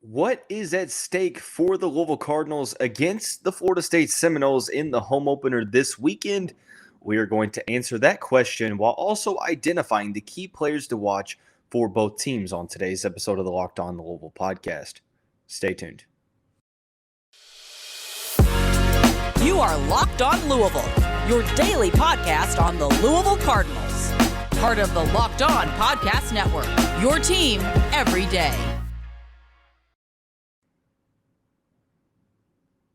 What is at stake for the Louisville Cardinals against the Florida State Seminoles in the home opener this weekend? We are going to answer that question while also identifying the key players to watch for both teams on today's episode of the Locked On Louisville podcast. Stay tuned. You are Locked On Louisville, your daily podcast on the Louisville Cardinals. Part of the Locked On Podcast Network, your team every day.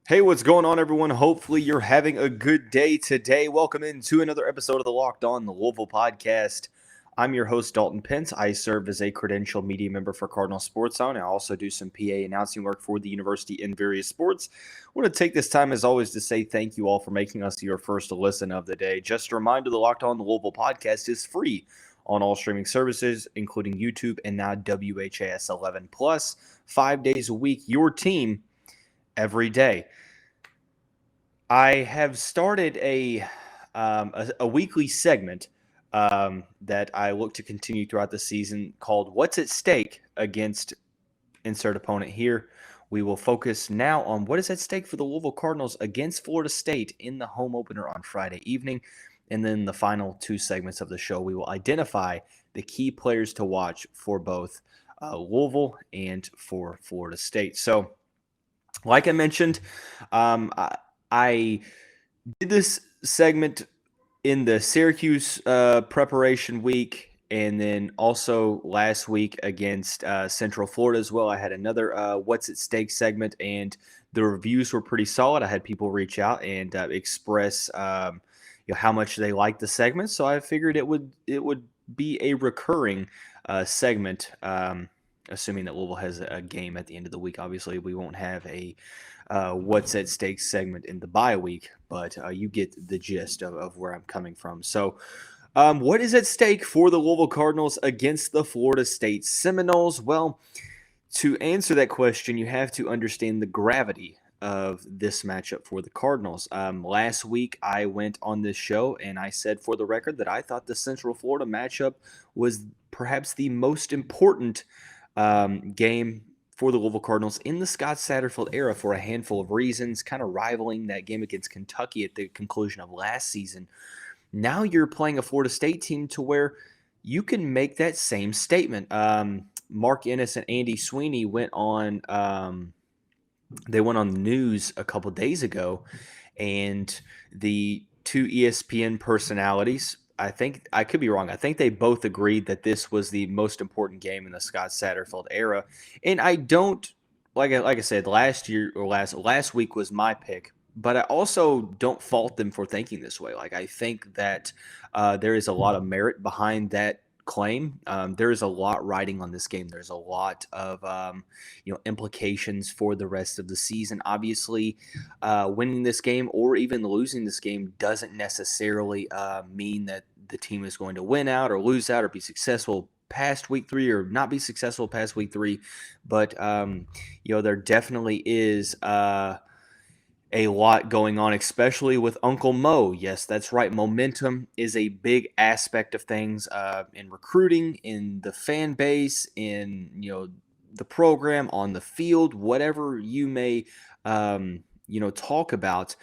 Hey, what's going on, everyone? Hopefully you're having a good day today. Welcome into another episode of the Locked On Louisville podcast. I'm your host, Dalton Pence. I serve as a credentialed media member for Cardinal Sports Zone. I also do some PA announcing work for the university in various sports. I want to take this time, as always, to say thank you all for making us your first listen of the day. Just a reminder, the Locked On Louisville podcast is free on all streaming services, including YouTube and now WHAS 11 plus, 5 days a week, your team every day. I have started a weekly segment that I look to continue throughout the season called What's at Stake against insert opponent here. We will focus now on what is at stake for the Louisville Cardinals against Florida State in the home opener on Friday evening. And then the final two segments of the show, we will identify the key players to watch for both Louisville and for Florida State. So, like I mentioned, I did this segment in the Syracuse preparation week, and then also last week against Central Florida as well. I had another What's at Stake segment, and the reviews were pretty solid. I had people reach out and express how much they liked the segment, so I figured it would be a recurring segment. Assuming that Louisville has a game at the end of the week. Obviously, we won't have a What's at Stake segment in the bye week, but you get the gist of where I'm coming from. So, what is at stake for the Louisville Cardinals against the Florida State Seminoles? Well, to answer that question, you have to understand the gravity of this matchup for the Cardinals. Last week, I went on this show and I said for the record that I thought the Central Florida matchup was perhaps the most important game for the Louisville Cardinals in the Scott Satterfield era for a handful of reasons, kind of rivaling that game against Kentucky at the conclusion of last season. Now you're playing a Florida State team to where you can make that same statement. Mark Ennis and Andy Sweeney went on the news a couple days ago, and the two ESPN personalities, I think I could be wrong. I think they both agreed that this was the most important game in the Scott Satterfield era. And I don't like I said last week was my pick, but I also don't fault them for thinking this way. Like I think that there is a lot of merit behind that claim. There is a lot riding on this game. There's a lot of implications for the rest of the season. Obviously, winning this game or even losing this game doesn't necessarily mean that the team is going to win out or lose out or be successful past week 3 or not be successful past week 3. But there definitely is a lot going on, especially with Uncle Mo. Yes, that's right. Momentum is a big aspect of things in recruiting, in the fan base, in the program, on the field, whatever you may talk about.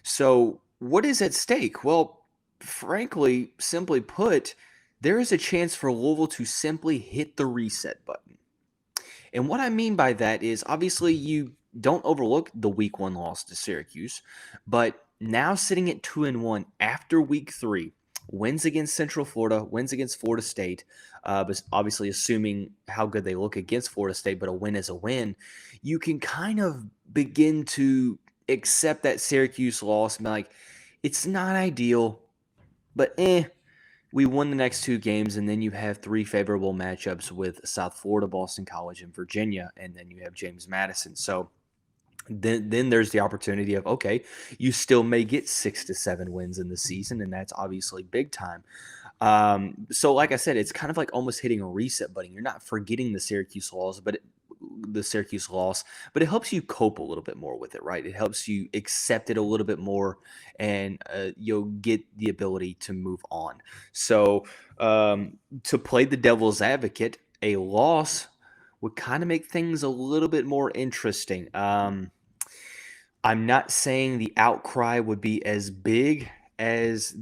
So, what is at stake? Well, frankly, simply put, there is a chance for Louisville to simply hit the reset button. And what I mean by that is obviously you don't overlook the week 1 loss to Syracuse, but now sitting at 2-1 after week 3, wins against Central Florida, wins against Florida State, but obviously assuming how good they look against Florida State, but a win is a win, you can kind of begin to accept that Syracuse loss and be like, it's not ideal, but we won the next 2 games, and then you have 3 favorable matchups with South Florida, Boston College, and Virginia, and then you have James Madison. So then there's the opportunity of, okay, you still may get 6 to 7 wins in the season, and that's obviously big time. So like I said, it's kind of like almost hitting a reset button. You're not forgetting the Syracuse loss, but it helps you cope a little bit more with it, right? It helps you accept it a little bit more, and you'll get the ability to move on. So to play the devil's advocate, a loss would kind of make things a little bit more interesting. I'm not saying the outcry would be as big as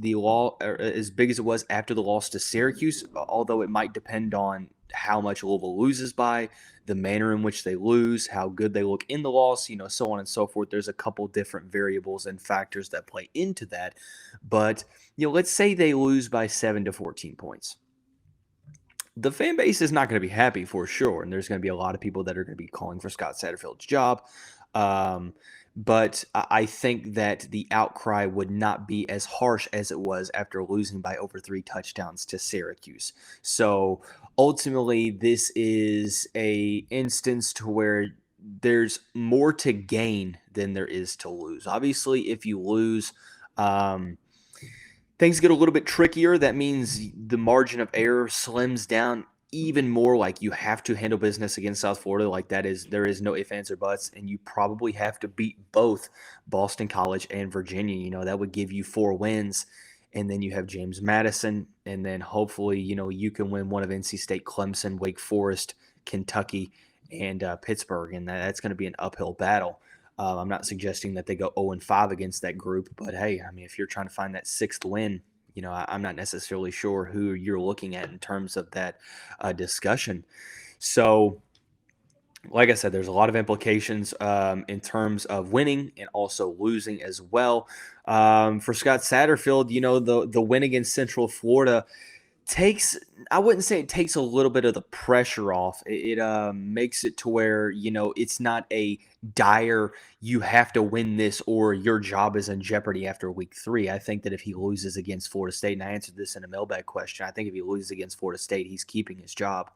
as big as it was after the loss to Syracuse, although it might depend on how much Louisville loses by, the manner in which they lose, how good they look in the loss, so on and so forth. There's a couple different variables and factors that play into that. But, let's say they lose by 7 to 14 points. The fan base is not going to be happy for sure, and there's going to be a lot of people that are going to be calling for Scott Satterfield's job. But I think that the outcry would not be as harsh as it was after losing by over 3 touchdowns to Syracuse. So ultimately, this is a instance to where there's more to gain than there is to lose. Obviously, if you lose, things get a little bit trickier. That means the margin of error slims down even more. Like, you have to handle business against South Florida. Like, there is no ifs, ands, or buts, and you probably have to beat both Boston College and Virginia. That would give you 4 wins, and then you have James Madison, and then hopefully, you can win one of NC State, Clemson, Wake Forest, Kentucky, and Pittsburgh, and that's going to be an uphill battle. I'm not suggesting that they go 0-5 against that group, but hey, I mean, if you're trying to find that 6th win, I'm not necessarily sure who you're looking at in terms of that discussion. So, like I said, there's a lot of implications in terms of winning and also losing as well. For Scott Satterfield, the win against Central Florida I wouldn't say it takes a little bit of the pressure off. It makes it to where, it's not a dire, you have to win this or your job is in jeopardy after week 3. I think that if he loses against Florida State, and I answered this in a mailbag question, I think if he loses against Florida State, he's keeping his job.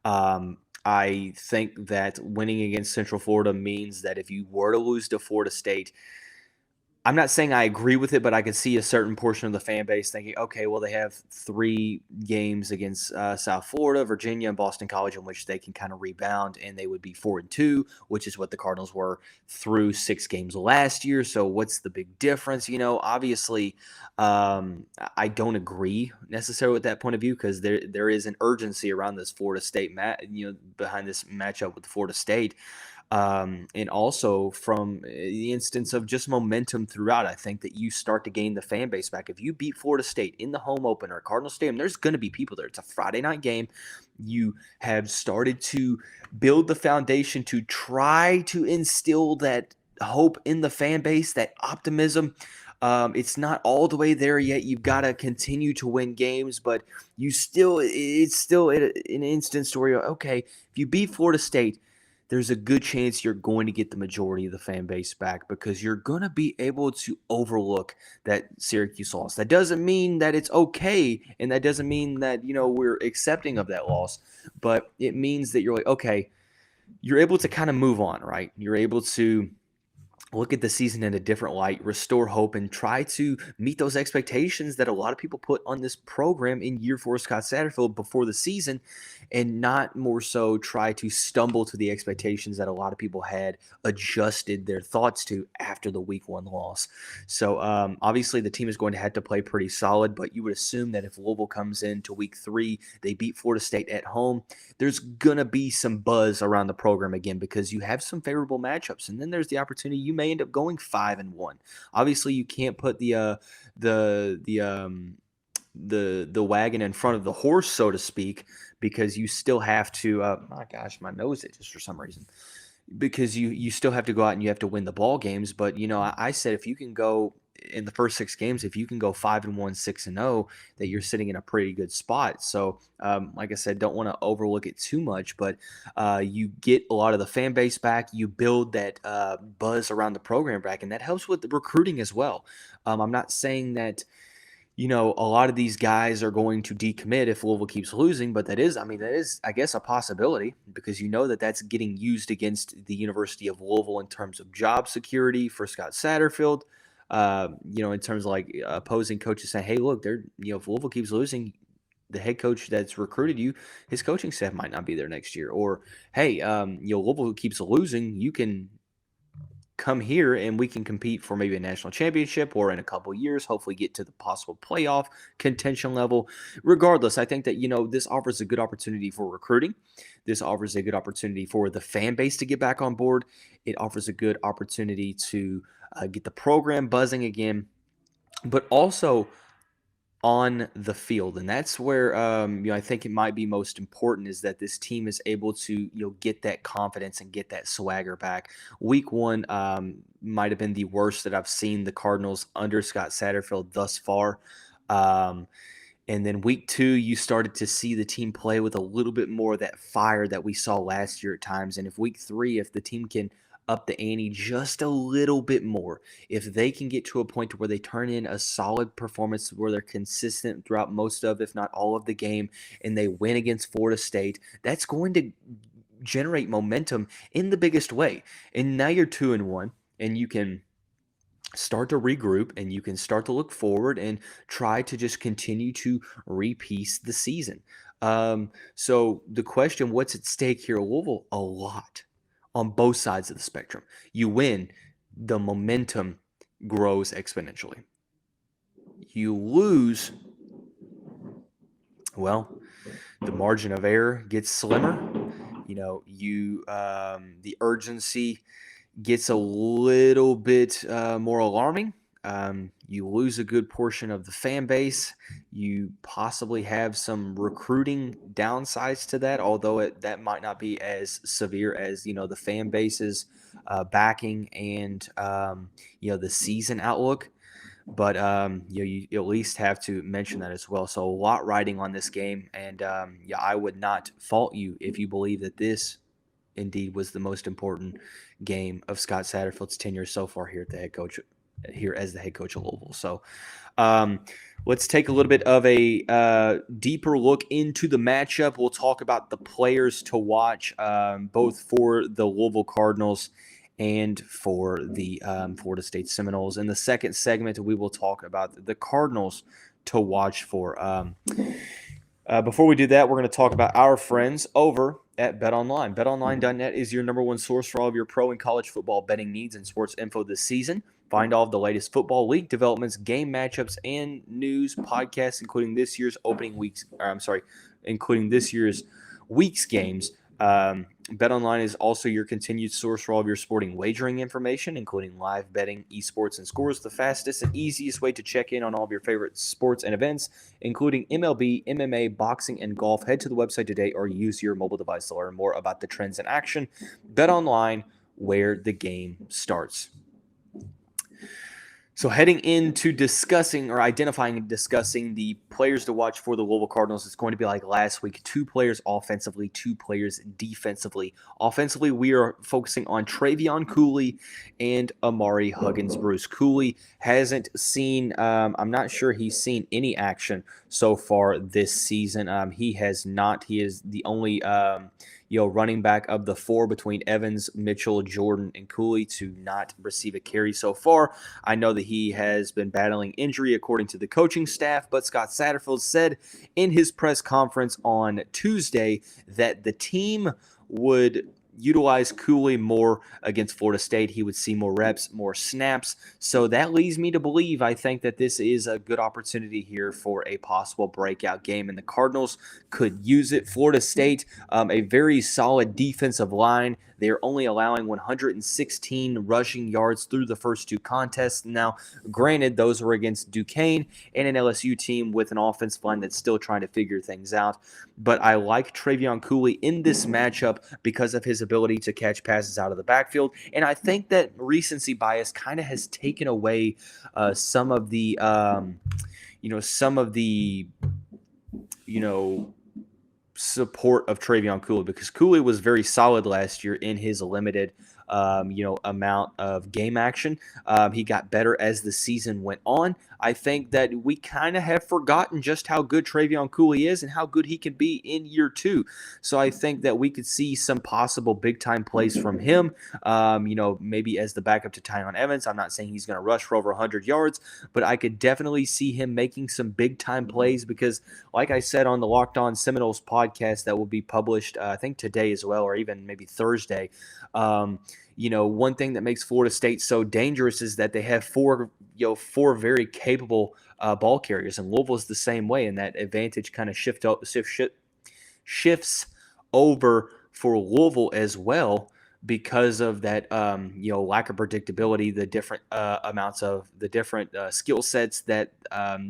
I think that winning against Central Florida means that if you were to lose to Florida State, I'm not saying I agree with it, but I could see a certain portion of the fan base thinking, okay, well, they have 3 games against South Florida, Virginia, and Boston College in which they can kind of rebound, and they would be 4-2, which is what the Cardinals were through 6 games last year. So what's the big difference? Obviously, I don't agree necessarily with that point of view, because there is an urgency around this Florida State behind this matchup with Florida State. And also from the instance of just momentum throughout, I think that you start to gain the fan base back. If you beat Florida State in the home opener at Cardinal Stadium, there's going to be people there. It's a Friday night game. You have started to build the foundation to try to instill that hope in the fan base, that optimism. It's not all the way there yet. You've got to continue to win games, but it's still an instance where you're, okay, if you beat Florida State, there's a good chance you're going to get the majority of the fan base back, because you're going to be able to overlook that Syracuse loss. That doesn't mean that it's okay, and that doesn't mean that, we're accepting of that loss, but it means that you're like, okay, you're able to kind of move on, right? You're able to look at the season in a different light, restore hope, and try to meet those expectations that a lot of people put on this program in year 4 Scott Satterfield before the season, and not more so try to stumble to the expectations that a lot of people had adjusted their thoughts to after the week 1 loss. So obviously the team is going to have to play pretty solid, but you would assume that if Louisville comes into week 3, they beat Florida State at home, there's going to be some buzz around the program again, because you have some favorable matchups, and then there's the opportunity you may end up going 5-1. Obviously, you can't put the wagon in front of the horse, so to speak, because you still have to. My gosh, my nose itches for some reason. Because you still have to go out and you have to win the ball games. But I said if you can go in the first 6 games, if you can go 5-1, 6-0, that you're sitting in a pretty good spot. So, like I said, don't want to overlook it too much, but you get a lot of the fan base back. You build that buzz around the program back, and that helps with the recruiting as well. I'm not saying that, a lot of these guys are going to decommit if Louisville keeps losing, but that is, I guess, a possibility, because that's getting used against the University of Louisville in terms of job security for Scott Satterfield. In terms of like opposing coaches saying, hey, look, if Louisville keeps losing, the head coach that's recruited you, his coaching staff might not be there next year. Or, hey, Louisville keeps losing, you can come here and we can compete for maybe a national championship or in a couple years, hopefully get to the possible playoff contention level. Regardless, I think that, this offers a good opportunity for recruiting. This offers a good opportunity for the fan base to get back on board. It offers a good opportunity to get the program buzzing again, but also on the field. And that's where I think it might be most important, is that this team is able to get that confidence and get that swagger back. Week 1 might have been the worst that I've seen the Cardinals under Scott Satterfield thus far. And then week 2, you started to see the team play with a little bit more of that fire that we saw last year at times. And if week 3, if the team can up the ante just a little bit more, if they can get to a point to where they turn in a solid performance where they're consistent throughout most of, if not all of the game, and they win against Florida State, that's going to generate momentum in the biggest way. And now you're 2-1, and you can start to regroup, and you can start to look forward and try to just continue to repiece the season. So the question, what's at stake here at Louisville? A lot on both sides of the spectrum. You win, the momentum grows exponentially. You lose, well, the margin of error gets slimmer. The urgency gets a little bit more alarming. You lose a good portion of the fan base. You possibly have some recruiting downsides to that, although that might not be as severe as the fan base's backing and the season outlook. But you at least have to mention that as well. So a lot riding on this game, and I would not fault you if you believe that this indeed was the most important game of Scott Satterfield's tenure so far here as the head coach of Louisville. So let's take a little bit of a deeper look into the matchup. We'll talk about the players to watch, both for the Louisville Cardinals and for the Florida State Seminoles. In the second segment, we will talk about the Cardinals to watch for. Before we do that, we're going to talk about our friends over at BetOnline. BetOnline.net is your number one source for all of your pro and college football betting needs and sports info this season. Find all of the latest football league developments, game matchups, and news podcasts, including this year's week's games. BetOnline is also your continued source for all of your sporting wagering information, including live betting, esports, and scores. The fastest and easiest way to check in on all of your favorite sports and events, including MLB, MMA, boxing, and golf. Head to the website today or use your mobile device to learn more about the trends in action. BetOnline, where the game starts. So heading into discussing or identifying and discussing the players to watch for the Louisville Cardinals, it's going to be like last week, 2 players offensively, 2 players defensively. Offensively, we are focusing on Trevion Cooley and Ahmari Huggins-Bruce. Cooley hasn't seen, I'm not sure he's seen any action so far this season. He has not. He is the only running back of the 4 between Evans, Mitchell, Jordan, and Cooley to not receive a carry so far. I know that he has been battling injury according to the coaching staff, but Scott Satterfield said in his press conference on Tuesday that the team would utilize Cooley more against Florida State. He would see more reps, more snaps. So that leads me to believe, I think that this is a good opportunity here for a possible breakout game, and the Cardinals could use it. Florida State, a very solid defensive line. They're only allowing 116 rushing yards through the first 2 contests. Now, granted, those were against Duquesne and an LSU team with an offensive line that's still trying to figure things out. But I like Trevion Cooley in this matchup because of his ability to catch passes out of the backfield. And I think that recency bias kind of has taken away some of the support of Trevion Cooley, because Cooley was very solid last year in his limited amount of game action. He got better as the season went on. I think that we kind of have forgotten just how good Trevion Cooley is and how good he can be in year 2. So I think that we could see some possible big-time plays from him, maybe as the backup to Tyon Evans. I'm not saying he's going to rush for over 100 yards, but I could definitely see him making some big-time plays because, like I said on the Locked On Seminoles podcast that will be published, I think today as well, or even maybe Thursday, one thing that makes Florida State so dangerous is that they have four very capable ball carriers, and Louisville is the same way, and that advantage kind of shifts over for Louisville as well because of that, lack of predictability, the different amounts of the different skill sets that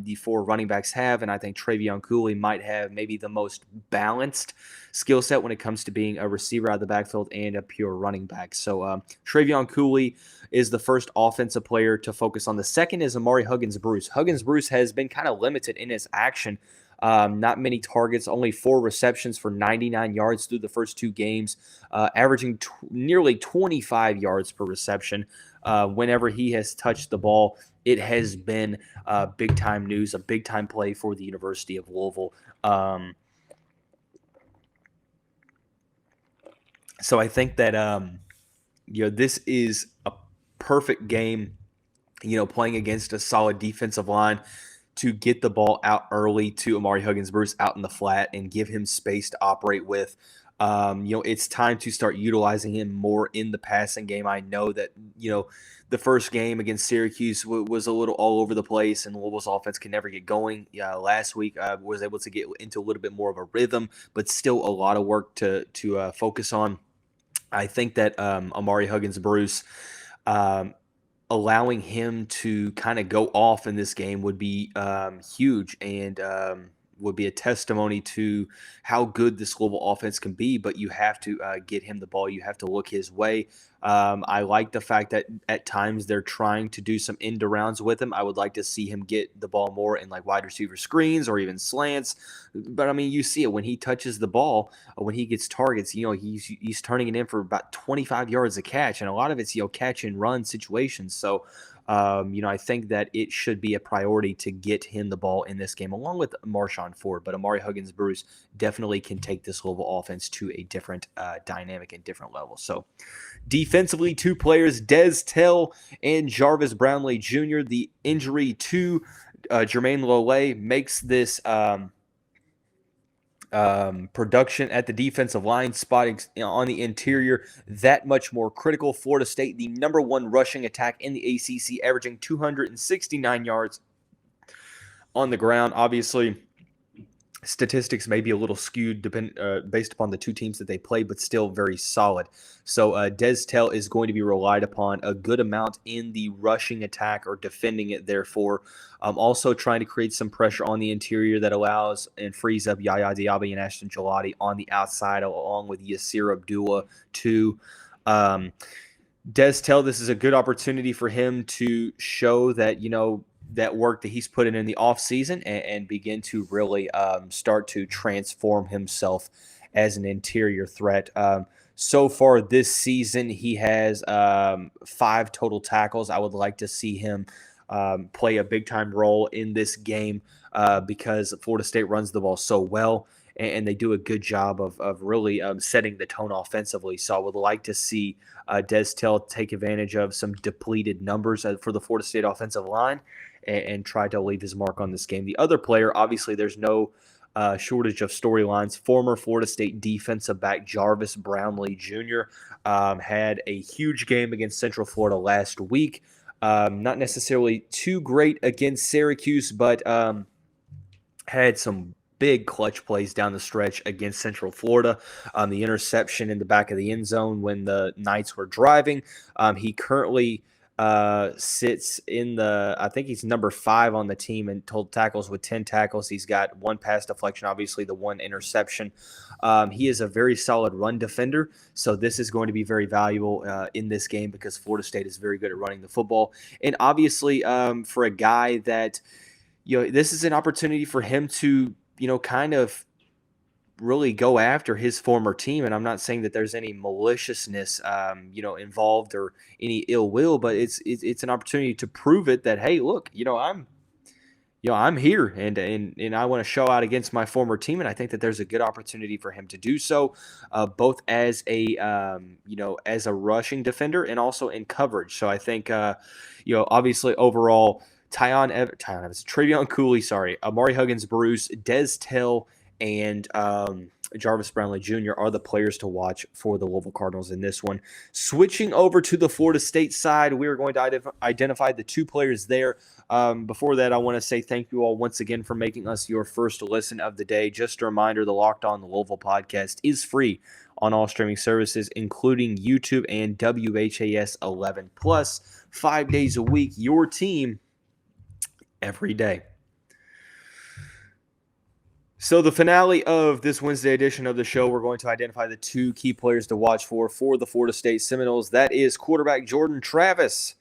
the four running backs have. And I think Trevion Cooley might have maybe the most balanced skill set when it comes to being a receiver out of the backfield and a pure running back. So Trevion Cooley is the first offensive player to focus on. The second is Ahmari Huggins-Bruce. Huggins-Bruce has been kind of limited in his action. Not many targets, only 4 receptions for 99 yards through the first 2 games, averaging nearly 25 yards per reception. Whenever he has touched the ball, it has been big-time news, a big-time play for the University of Louisville. So I think that, this is a perfect game, playing against a solid defensive line, to get the ball out early to Ahmari Huggins-Bruce out in the flat and give him space to operate with. It's time to start utilizing him more in the passing game. I know that, the first game against Syracuse was a little all over the place, and Louisville's offense can never get going. Last week I was able to get into a little bit more of a rhythm, but still a lot of work to focus on. I think that Ahmari Huggins-Bruce, allowing him to kind of go off in this game would be huge, and would be a testimony to how good this Louisville offense can be. But you have to get him the ball. You have to look his way. I like the fact that at times they're trying to do some end arounds with him. I would like to see him get the ball more in like wide receiver screens or even slants. But I mean, you see it when he touches the ball, when he gets targets. He's turning it in for about 25 yards a catch, and a lot of it's catch and run situations. So. I think that it should be a priority to get him the ball in this game, along with Marshawn Ford. But Ahmari Huggins-Bruce definitely can take this Louisville offense to a different dynamic and different level. So defensively, 2 players, Dez Tell and Jarvis Brownlee Jr. The injury to Jermaine Lole makes this production at the defensive line spot on the interior that much more critical. Florida State, the number 1 rushing attack in the ACC, averaging 269 yards on the ground. Obviously, statistics may be a little skewed based upon the 2 teams that they play, but still very solid. So Dez Tell is going to be relied upon a good amount in the rushing attack, or defending it, therefore. Also trying to create some pressure on the interior that allows and frees up Yaya Diaby and Ashton Gelati on the outside, along with Yasir Abdullah too. Dez Tell, this is a good opportunity for him to show that, that work that he's put in the offseason, and begin to really start to transform himself as an interior threat. So far this season, he has 5 total tackles. I would like to see him play a big-time role in this game because Florida State runs the ball so well, and they do a good job of really setting the tone offensively. So I would like to see Dez Tell take advantage of some depleted numbers for the Florida State offensive line, and try to leave his mark on this game. The other player, obviously, there's no shortage of storylines. Former Florida State defensive back Jarvis Brownlee Jr. Had a huge game against Central Florida last week. Not necessarily too great against Syracuse, but had some big clutch plays down the stretch against Central Florida. The interception in the back of the end zone when the Knights were driving. He currently sits in I think he's number 5 on the team in total tackles with 10 tackles. He's got 1 pass deflection, obviously the 1 interception. He is a very solid run defender, so this is going to be very valuable in this game, because Florida State is very good at running the football. And obviously for a guy that, this is an opportunity for him to, kind of really go after his former team. And I'm not saying that there's any maliciousness, involved, or any ill will, but it's an opportunity to prove it that, hey, look, I'm here, and I want to show out against my former team. And I think that there's a good opportunity for him to do so, both as as a rushing defender and also in coverage. So I think, obviously overall, Trevion Cooley, Ahmari Huggins-Bruce, Dez Tell, and Jarvis Brownlee Jr. are the players to watch for the Louisville Cardinals in this one. Switching over to the Florida State side, we are going to identify the two players there. Before that, I want to say thank you all once again for making us your first listen of the day. Just a reminder, the Locked On Louisville podcast is free on all streaming services, including YouTube and WHAS 11 plus 5 days a week. Your team every day. So the finale of this Wednesday edition of the show, we're going to identify the two key players to watch for the Florida State Seminoles. That is quarterback Jordan Travis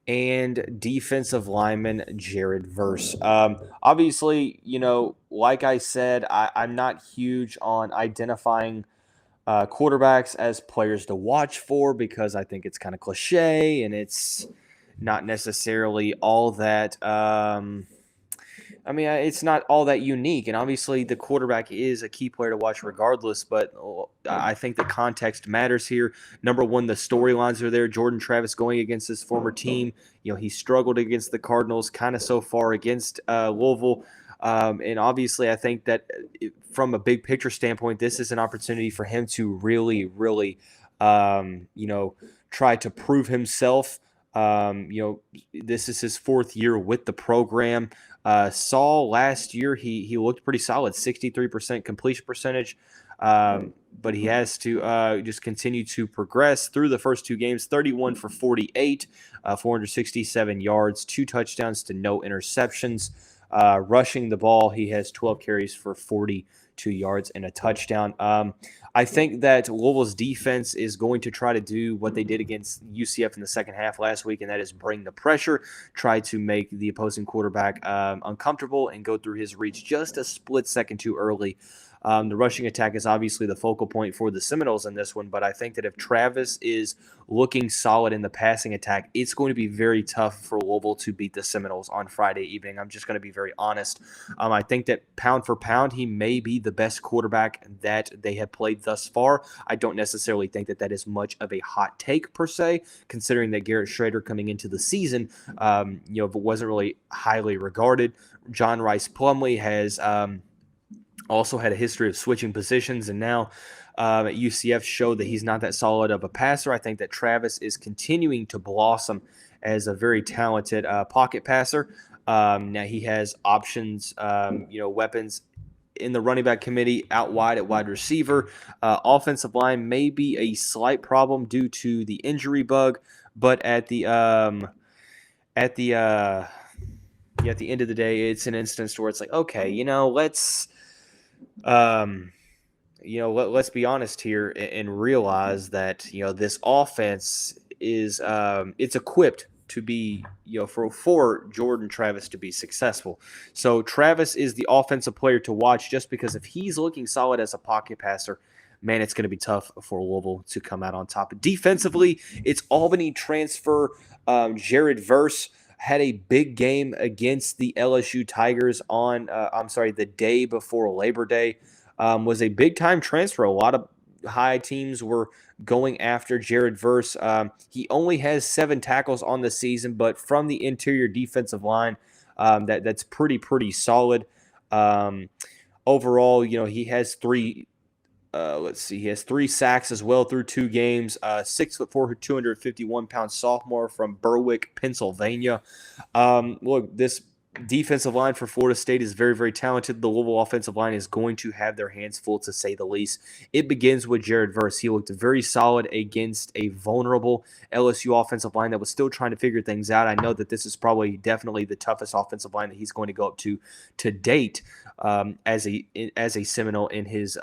and defensive lineman Jared Verse. Obviously, like I said, I'm not huge on identifying quarterbacks as players to watch for because I think it's kind of cliche and it's not necessarily all that it's not all that unique, and obviously the quarterback is a key player to watch regardless, but I think the context matters here. Number one, the storylines are there. Jordan Travis going against his former team. He struggled against the Cardinals kind of so far against Louisville, and obviously I think that from a big picture standpoint, this is an opportunity for him to really, really, try to prove himself. This is his fourth year with the program. Saul last year, he looked pretty solid, 63% completion percentage, but he has to just continue to progress through the first two games. 31 for 48, 467 yards, 2 touchdowns to no interceptions. Rushing the ball, he has 12 carries for 42 yards and a touchdown. I think that Louisville's defense is going to try to do what they did against UCF in the second half last week, and that is bring the pressure, try to make the opposing quarterback uncomfortable and go through his reach just a split second too early. The rushing attack is obviously the focal point for the Seminoles in this one, but I think that if Travis is looking solid in the passing attack, it's going to be very tough for Louisville to beat the Seminoles on Friday evening. I'm just going to be very honest. I think that pound for pound, he may be the best quarterback that they have played thus far. I don't necessarily think that that is much of a hot take per se, considering that Garrett Shrader coming into the season, wasn't really highly regarded. John Rice Plumlee has also had a history of switching positions, and now at UCF showed that he's not that solid of a passer. I think that Travis is continuing to blossom as a very talented pocket passer. Now he has options, weapons in the running back committee out wide at wide receiver. Offensive line may be a slight problem due to the injury bug, but at the end of the day, it's an instance where it's like, okay, let's be honest here and realize that this offense is it's equipped to be for Jordan Travis to be successful. So Travis is the offensive player to watch just because if he's looking solid as a pocket passer, man, it's going to be tough for Louisville to come out on top. Defensively, it's Albany transfer Jared Verse. Had a big game against the LSU Tigers on, the day before Labor Day. Was a big-time transfer. A lot of high teams were going after Jared Verse. He only has 7 tackles on the season, but from the interior defensive line, that's pretty solid. Overall, he has 3 he has 3 sacks as well through 2 games. 6'4", 251-pound sophomore from Berwick, Pennsylvania. Look, this defensive line for Florida State is very, very talented. The Louisville offensive line is going to have their hands full, to say the least. It begins with Jared Verse. He looked very solid against a vulnerable LSU offensive line that was still trying to figure things out. I know that this is probably definitely the toughest offensive line that he's going to go up to date as a Seminole in his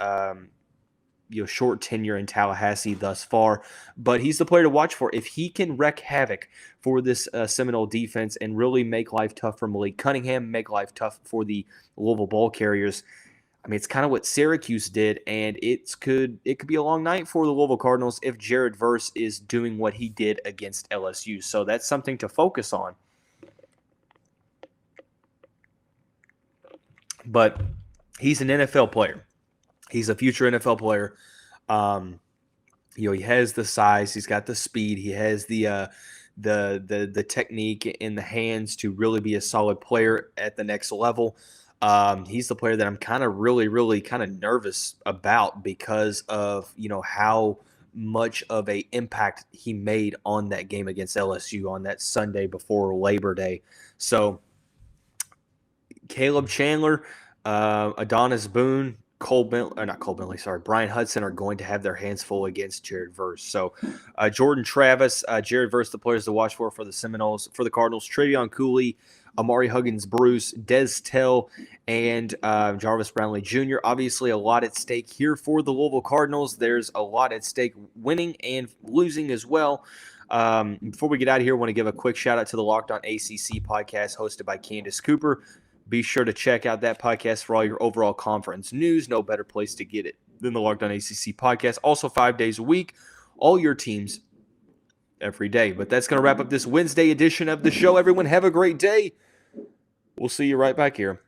short tenure in Tallahassee thus far, but he's the player to watch for. If he can wreak havoc for this Seminole defense and really make life tough for Malik Cunningham, make life tough for the Louisville ball carriers, it's kind of what Syracuse did, and it could be a long night for the Louisville Cardinals if Jared Verse is doing what he did against LSU. So that's something to focus on. But he's an NFL player. He's a future NFL player. He has the size, he's got the speed, he has the technique in the hands to really be a solid player at the next level. He's the player that I'm kind of really kind of nervous about because of, how much of a impact he made on that game against LSU on that Sunday before Labor Day. So Caleb Chandler, Adonis Boone, Brian Hudson are going to have their hands full against Jared Verse. So Jordan Travis, Jared Verse, the players to watch for the Seminoles, for the Cardinals, Trevion Cooley, Ahmari Huggins-Bruce, Dez Tell, and Jarvis Brownlee Jr. Obviously, a lot at stake here for the Louisville Cardinals. There's a lot at stake winning and losing as well. Before we get out of here, I want to give a quick shout out to the Locked On ACC podcast hosted by Candace Cooper. Be sure to check out that podcast for all your overall conference news. No better place to get it than the Locked On ACC podcast. Also 5 days a week, all your teams every day. But that's going to wrap up this Wednesday edition of the show. Everyone have a great day. We'll see you right back here.